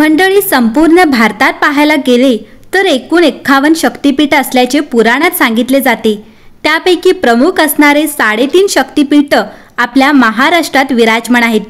मंडळी, संपूर्ण भारतात पाहायला गेले तर एकूण 51 शक्तिपीठ असल्याचे पुराणात सांगितले जाते। त्यापैकी प्रमुख असणारे 3.5 शक्तिपीठ आपल्या महाराष्ट्रात विराजमान आहेत।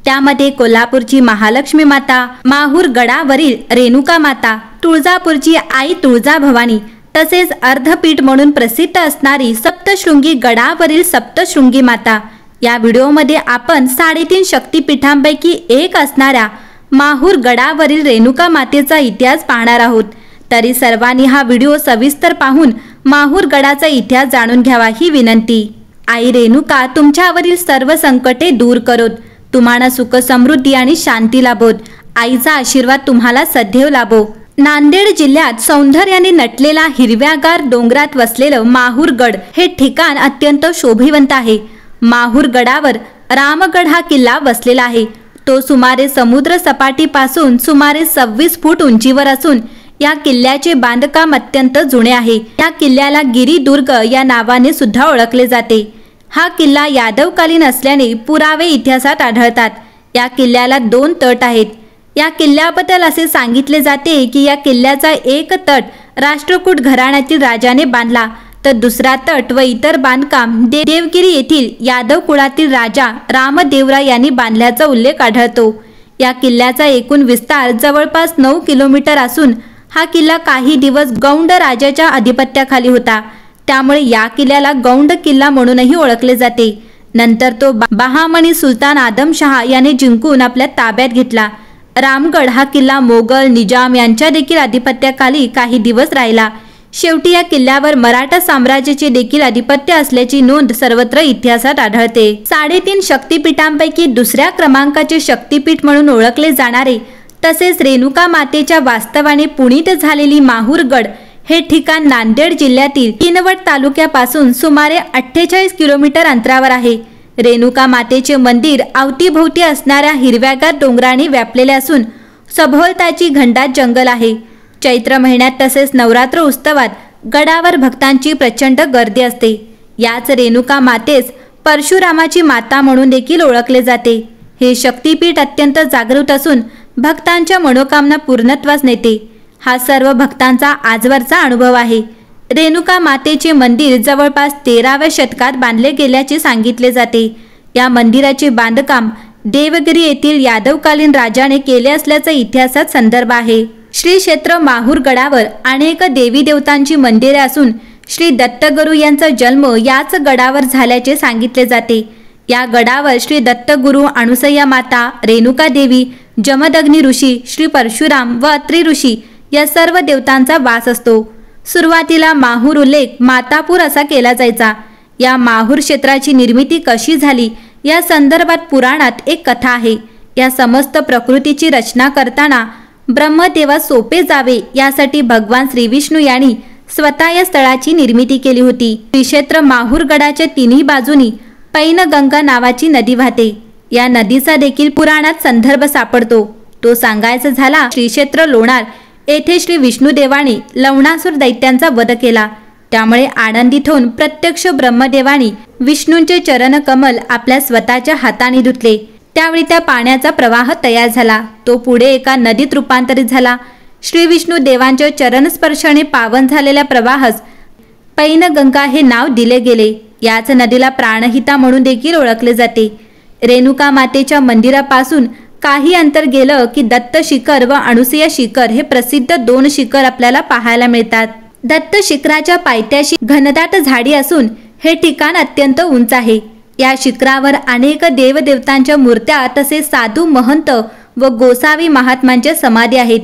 त्यामध्ये कोल्हापूरची महालक्ष्मी माता, माहूर गडावरील रेणुका माता, तुळजापूरची आई तुळजाभवानी, तसेच अर्धपीठ म्हणून प्रसिद्ध असणारी सप्तशृंगी गडावरील सप्तशृंगी माता। या व्हिडिओमध्ये आपण 3.5 शक्तिपीठांपैकी एक असणाऱ्या माहूर गडावरील रेणुका मातेचा इतिहास पाहणार आहोत। तरी सर्वांनी हा व्हिडिओ सविस्तर पाहून माहूर गडाचा इतिहास जाणून घ्यावा ही विनंती। आई रेणुका तुमच्यावरील सर्व संकटे दूर करोत, तुम्हाला सुख समृद्धी आणि शांती लाभोत। आईचा आशीर्वाद तुम्हाला सदैव लाभो। नांदेड जिल्ह्यात सौंदर्याने नटलेला हिरव्यागार डोंगरात वसलेलं माहूर गड हे ठिकाण अत्यंत शोभिवंत आहे। माहूर गडावर रामगड हा किल्ला वसलेला आहे। तो सुमारे समुद्र सपाटीपासून सुमारे 26 फूट उंचीवर असून या किल्ल्याचे बांधकाम अत्यंत जुने आहे। या किल्ल्याला गिरिदुर्ग या नावाने सुद्धा ओळखले जाते। हा किल्ला यादवकालीन असल्याने पुरावे इतिहासात आढळतात। या किल्ल्याला 2 तट आहेत। या किल्ल्याबद्दल असे सांगितले जाते की या किल्ल्याचा एक तट राष्ट्रकूट घराण्यातील राजाने बांधला, तर दुसरा तट व इतर बांधकाम देवगिरी येथील यादव कुळातील राजा रामदेवराय यांनी बांधल्याचा उल्लेख आढळतो। या किल्ल्याचा एकूण विस्तार जवळपास 9 किलोमीटर असून हा किल्ला काही दिवस गौंड राजाच्या अधिपत्याखाली होता, त्यामुळे या किल्ल्याला गौंड किल्ला म्हणूनही ओळखले जाते। नंतर तो बहामनी सुलतान आदमशहा याने जिंकून आपल्या ताब्यात घेतला। रामगड हा किल्ला मोगल, निजाम यांच्या देखील अधिपत्याखाली काही दिवस राहिला। शेवटी या किल्ल्यावर मराठा साम्राज्याचे देखील अधिपत्य असल्याची नोंद सर्वत्र इतिहासात आढळते। 3.5 शक्तिपीठांपैकी दुसऱ्या क्रमांकाचे शक्तिपीठ म्हणून ओळखले जाणारे तसेच रेणुका मातेच्या वास्तवाने पुनीत झालेली माहूर गड हे ठिकाण नांदेड जिल्ह्यातील किनवट तालुक्यापासून सुमारे 48 किलोमीटर अंतरावर आहे। रेणुका मातेचे मंदिर अवतीभोवती असणाऱ्या हिरव्यागार डोंगराने व्यापलेले असून सभोवताची घनदाट जंगल आहे। चैत्र महिन्यात तसेच नवरात्र उत्सवात गडावर भक्तांची प्रचंड गर्दी असते। याच रेणुका मातेस परशुरामाची माता म्हणून देखील ओळखले जाते। हे शक्तिपीठ अत्यंत जागृत असून भक्तांच्या मनोकामना पूर्णत्वास नेते। हा सर्व भक्तांचा आजवरचा अनुभव आहे। रेणुका मातेचे मंदिर जवळपास 13व्या शतकात बांधले गेल्याचे सांगितले जाते। या मंदिराचे बांधकाम देवगिरी येथील यादवकालीन राजाने केले असल्याचा इतिहासात संदर्भ आहे। श्री क्षेत्र माहूर गडावर अनेक देवी देवतांची मंदिरे असून श्री दत्तगुरू यांचा जन्म याच गडावर झाल्याचे सांगितले जाते। या गडावर श्री दत्तगुरू, अणुसय्या माता, रेणुका देवी, जमदग्नी ऋषी, श्री परशुराम व अत्री ऋषी या सर्व देवतांचा वास असतो। सुरुवातीला माहूर उल्लेख मातापूर असा केला जायचा। या माहूर क्षेत्राची निर्मिती कशी झाली या संदर्भात पुराणात एक कथा आहे। या समस्त प्रकृतीची रचना करताना ब्रह्मदेवास सोपे जावे यासाठी भगवान श्री विष्णू यांनी स्वतः या स्थळाची निर्मिती केली होती। श्री क्षेत्र माहूर गडाच्या तिन्ही बाजूनी पैनगंगा नावाची नदी वाहते। या नदीचा देखील पुराणात संदर्भ सापडतो। तो सांगायचा झाला श्री क्षेत्र लोणार येथे श्री विष्णुदेवाने लवणासूर दैत्यांचा वध केला। त्यामुळे आनंदित होऊन प्रत्यक्ष ब्रह्मदेवाने विष्णूंचे चरणकमल आपल्या स्वतःच्या हाताने धुतले। त्यावेळी त्या पाण्याचा प्रवाह तयार झाला। तो पुढे एका नदीत रूपांतरित झाला। श्री विष्णू देवांच्या चरणस्पर्शाने पावन झालेल्या प्रवाहास पैनगंगा हे नाव दिले गेले। याच नदीला प्राणहिता म्हणून देखील ओळखले जाते। रेणुका मातेच्या मंदिरापासून काही अंतर गेलं की दत्त शिखर व अणुसुया शिखर हे प्रसिद्ध 2 शिखर आपल्याला पाहायला मिळतात। दत्त शिखराच्या पायथ्याशी घनदाट झाडी असून हे ठिकाण अत्यंत उंच आहे। या शिखरावर अनेक देवदेवतांच्या मूर्त्या तसेच साधू महंत व गोसावी महात्म्यांच्या समाधी आहेत।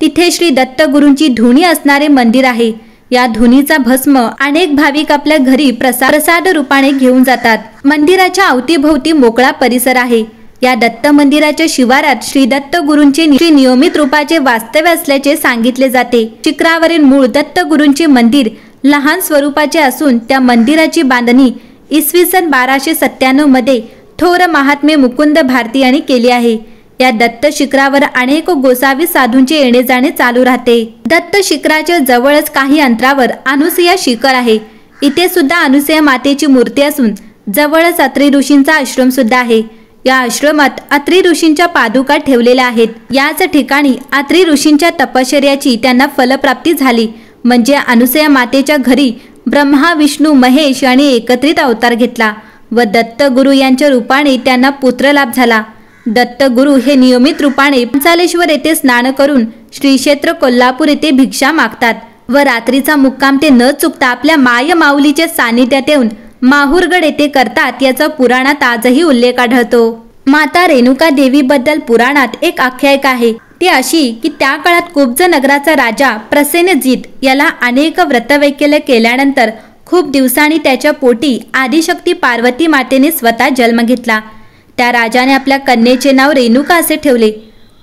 तिथे श्री दत्तगुरूंची धुनी असणारे मंदिर आहे। या धुनीचा भस्म अनेक भाविक आपल्या घरी प्रसाद रूपाने घेऊन जातात। मंदिराच्या अवतीभोवती मोकळा परिसर आहे। या दत्त मंदिराच्या शिवारात श्री दत्तगुरूंचे नियमित रूपाचे वास्तव्य असल्याचे सांगितले जाते। शिखरावरील मूळ दत्तगुरूंचे मंदिर लहान स्वरूपाचे असून त्या मंदिराची बांधणी इसवी सन 1297 मध्ये थोर महात्मे मुकुंद भारती यांनी केली आहे। या दत्त शिखरावर अनेक गोसावी साधूंचे येणे जाणे चालू राहते। दत्त शिखराच्या जवळच काही अंतरावर अणुसुया शिखर आहे। इथे सुद्धा अणुसुया मातेची मूर्ती असून जवळच अत्री ऋषींचा आश्रम सुद्धा आहे। या आश्रमात अत्री ऋषींच्या पादुका ठेवलेल्या आहेत। याच ठिकाणी अत्री ऋषींच्या तपश्चर्याची त्यांना फलप्राप्ती झाली। म्हणजे अनुसया मातेच्या घरी ब्रह्मा विष्णू महेश यांनी एकत्रित अवतार घेतला व दत्तगुरु यांच्या रूपाने त्यांना पुत्रलाभ झाला। दत्तगुरु हे नियमित रूपाने पंचालेश्वर येथे स्नान करून श्री क्षेत्र कोल्हापूर येथे भिक्षा मागतात व रात्रीचा मुक्काम ते न चुकता आपल्या माय माऊलीच्या सानिध्यात येऊन माहूरगड येथे करतात। याचा पुराणात आजही उल्लेख आढळतो। माता रेणुका देवीबद्दल पुराणात एक आख्यायिका आहे। ती अशी की त्या काळात कुब्ज नगराचा राजा प्रसेनजित याला अनेक व्रतवैकल्य केल्यानंतर खूप दिवसांनी त्याच्या पोटी आदिशक्ती पार्वती मातेने स्वतः जन्म घेतला। त्या राजाने आपल्या कन्येचे नाव रेणुका असे ठेवले।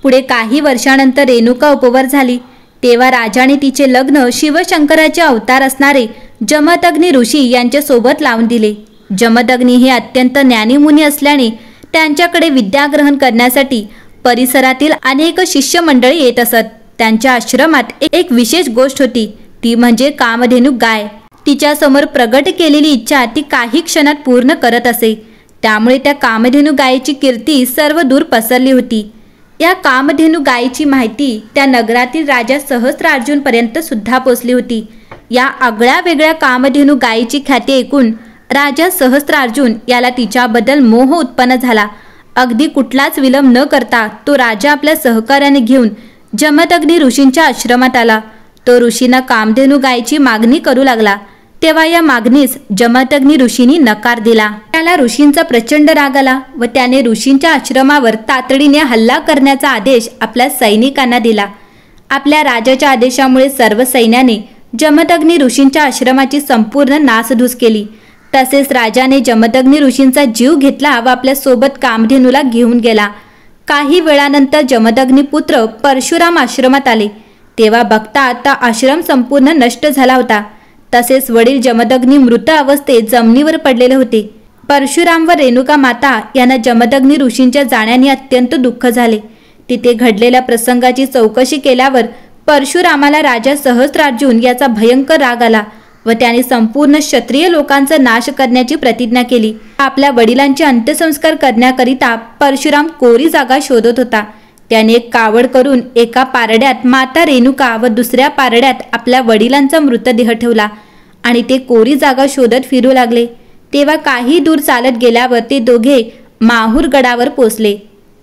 पुढे काही वर्षानंतर रेणुका उपवर झाली तेव्हा राजाने तिचे लग्न शिवशंकराचे अवतार असणारे जमदग्नी ऋषी यांच्या सोबत लावून दिले। जमदग्नी हे अत्यंत ज्ञानीमुनी असल्याने त्यांच्याकडे विद्या ग्रहण करण्यासाठी परिसरातील अनेक शिष्य मंडळी येत असत। त्यांच्या आश्रमात एक विशेष गोष्ट होती, ती म्हणजे कामधेनू गाय। तिच्या समोर प्रगट केलेली इच्छा ती काही क्षणात पूर्ण करत असे। त्यामुळे त्या कामधेनू गायीची कीर्ती सर्व दूर पसरली होती। या कामधेनू गायीची माहिती त्या नगरातील राजा सहस्त्रार्जुन पर्यंत सुद्धा पोचली होती। या आगळ्या वेगळ्या कामधेनू गायीची ख्याती ऐकून राजा सहस्त्रार्जुन याला तिच्याबद्दल मोह उत्पन्न झाला। अगदी कुठलाच विलंब न करता तो राजा आपल्या सहकार्याने घेऊन जमदग्नी ऋषींच्या आश्रमात आला। तो ऋषींना कामधेनू गायीची मागणी करू लागला तेव्हा या मागणीस जमदग्नी ऋषींनी नकार दिला। त्याला ऋषींचा प्रचंड राग आला व त्याने ऋषींच्या आश्रमावर तातडीने हल्ला करण्याचा आदेश आपल्या सैनिकांना दिला। आपल्या राजाच्या आदेशामुळे सर्व सैन्याने जमदग्नी ऋषींच्या आश्रमाची संपूर्ण नासधूस केली। तसेच राजाने जमदग्नी ऋषींचा जीव घेतला व आपल्या सोबत कामधेनूला घेऊन गेला। काही वेळानंतर जमदग्नी पुत्र परशुराम आश्रमात आले तेव्हा बघता आता आश्रम संपूर्ण नष्ट झाला होता। तसेच वडील जमदग्नी मृत अवस्थेत जमिनीवर पडलेले होते। परशुराम व रेणुका माता यांना जमदग्नी ऋषींच्या जाण्याने अत्यंत दुःख झाले। तिथे घडलेल्या प्रसंगाची चौकशी केल्यावर परशुरामाला राजा सहस्त्रार्जुन याचा भयंकर राग आला व त्याने संपूर्ण क्षत्रिय लोकांचा नाश करण्याची प्रतिज्ञा केली। आपल्या वडिलांचे अंत्यसंस्कार करण्याकरिता परशुराम कोरी जागा शोधत होता। त्याने एक कावड करून एका पारड्यात माता रेणुका व दुसऱ्या पारड्यात आपल्या वडिलांचा मृतदेह ठेवला आणि ते कोरी जागा शोधत फिरू लागले। तेव्हा काही दूर चालत गेल्यावर ते दोघे माहूरगडावर पोचले।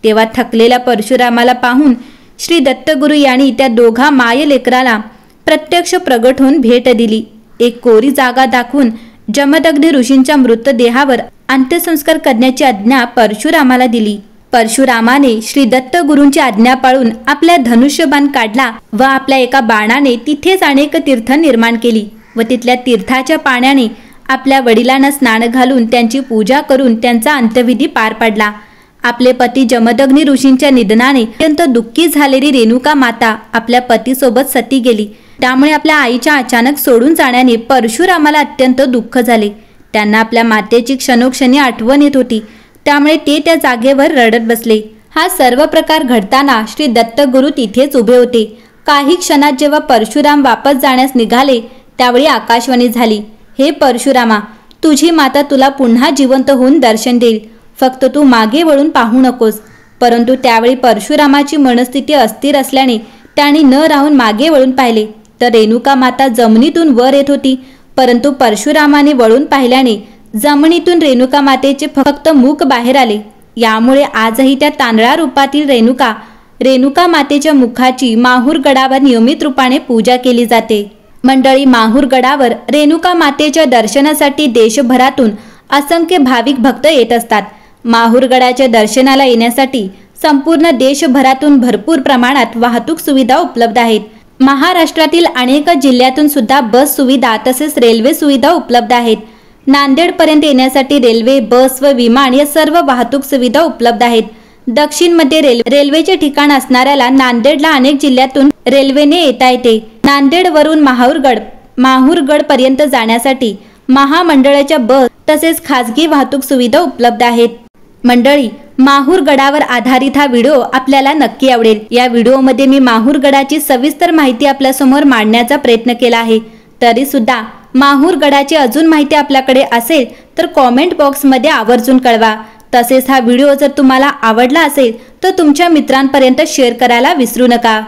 तेव्हा थकलेल्या परशुरामाला पाहून श्री दत्तगुरु यांनी त्या दोघा माय लेकराला प्रत्यक्ष प्रगट होऊन भेट दिली। एक कोरी जागा दाखवून जमदग्नी ऋषींच्या मृतदेहावर अंत्यसंस्कार करण्याची आज्ञा परशुरामाला दिली। परशुरामाने श्री दत्तगुरूंची आज्ञा पाळून आपल्या धनुष्यबाण काढला व आपल्या एका बाणाने तिथेच अनेक तीर्थ निर्माण केली व तिथल्या तीर्थाच्या पाण्याने आपल्या वडिलांना स्नान घालून त्यांची पूजा करून त्यांचा अंत्यविधी पार पाडला। आपले पती जमदग्नी ऋषींच्या निधनाने अत्यंत दुःखी झालेली रेणुका माता आपल्या पतीसोबत सती गेली। त्यामुळे आपल्या आईच्या अचानक सोडून जाण्याने परशुरामाला अत्यंत दुःख झाले। त्यांना आपल्या मातेची क्षणोक्षणी आठवण येत होती, त्यामुळे ते त्या जागेवर रडत बसले। हा सर्व प्रकार घडताना श्री दत्तगुरु तिथेच उभे होते। काही क्षणात जेव्हा परशुराम वापस जाण्यास निघाले त्यावेळी आकाशवाणी झाली, हे परशुरामा, तुझी माता तुला पुन्हा जिवंत होऊन दर्शन देईल, फक्त तू मागे वळून पाहू नकोस। परंतु त्यावेळी परशुरामाची मनस्थिती अस्थिर असल्याने त्याने न राहून मागे वळून पाहिले तर रेणुका माता जमिनीतून वर येत होती। परंतु परशुरामाने वळून पाहिल्याने जमिनीतून रेणुका मातेचे फक्त मुख बाहेर आले। यामुळे आजही त्या तांदळा रूपातील रेणुका मातेच्या मुखाची माहूरगडावर नियमित रूपाने पूजा केली जाते। मंडळी, माहूरगडावर रेणुका मातेच्या दर्शनासाठी देशभरातून असंख्य भाविक भक्त येत असतात। माहूरगडाच्या दर्शनाला येण्यासाठी संपूर्ण देशभरातून भरपूर प्रमाणात वाहतूक सुविधा उपलब्ध आहेत। महाराष्ट्रातील अनेक जिल्ह्यातून सुद्धा बस सुविधा तसेच रेल्वे सुविधा उपलब्ध आहेत। नांदेडपर्यंत येण्यासाठी रेल्वे, बस व विमान या सर्व वाहतूक सुविधा उपलब्ध आहेत। दक्षिण मध्ये रेल्वेचे ठिकाण असणाऱ्याला नांदेडला अनेक जिल्ह्यातून रेल्वेने येता येते। नांदेडवरून माहूरगड पर्यंत जाण्यासाठी महामंडळाच्या बस तसेच खासगी वाहतूक सुविधा उपलब्ध आहेत। मंडळी, माहूरगडावर आधारित हा व्हिडिओ आपल्याला नक्की आवडेल। या व्हिडिओमध्ये मी माहूरगडाची सविस्तर माहिती आपल्यासमोर मांडण्याचा प्रयत्न केला आहे। तरी सुद्धा माहूरगडाची अजून माहिती आपल्याकडे असेल तर कॉमेंट बॉक्समध्ये आवर्जून कळवा। तसेच हा व्हिडिओ जर तुम्हाला आवडला असेल तर तुमच्या मित्रांपर्यंत शेअर करायला विसरू नका।